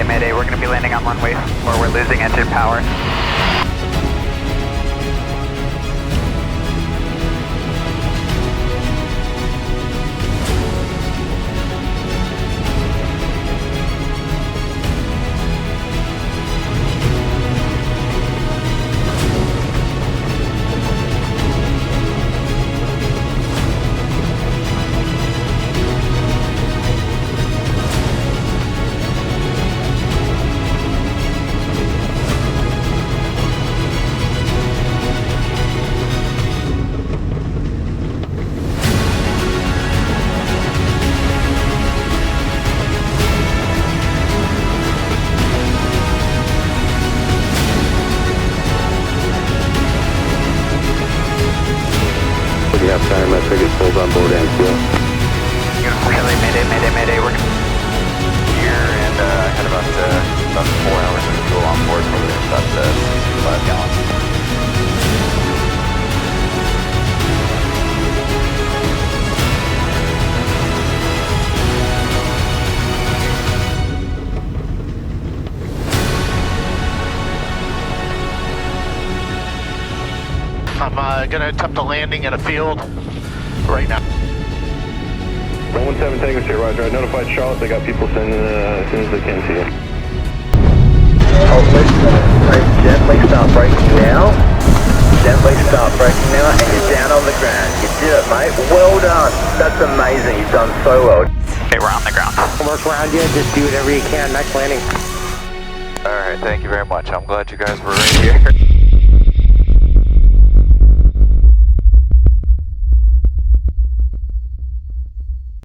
mayday. We're going to be landing on runway 4. We're losing engine power. You have time, my frigate's pulled on board and fuel. Really, mayday. We're here and had about 4 hours of fuel on board, probably about 65 gallons. I'm going to attempt a landing in a field right now. 117 Tango here, Roger. I notified Charlotte. They got people sending as soon as they can to you. Oh, listen, gently start braking now. Gently start braking now, and you're down on the ground. You did it, mate. Well done. That's amazing. You've done so well. Okay, we're on the ground. Work around you. Just do whatever you can. Nice landing. Alright, thank you very much. I'm glad you guys were right here.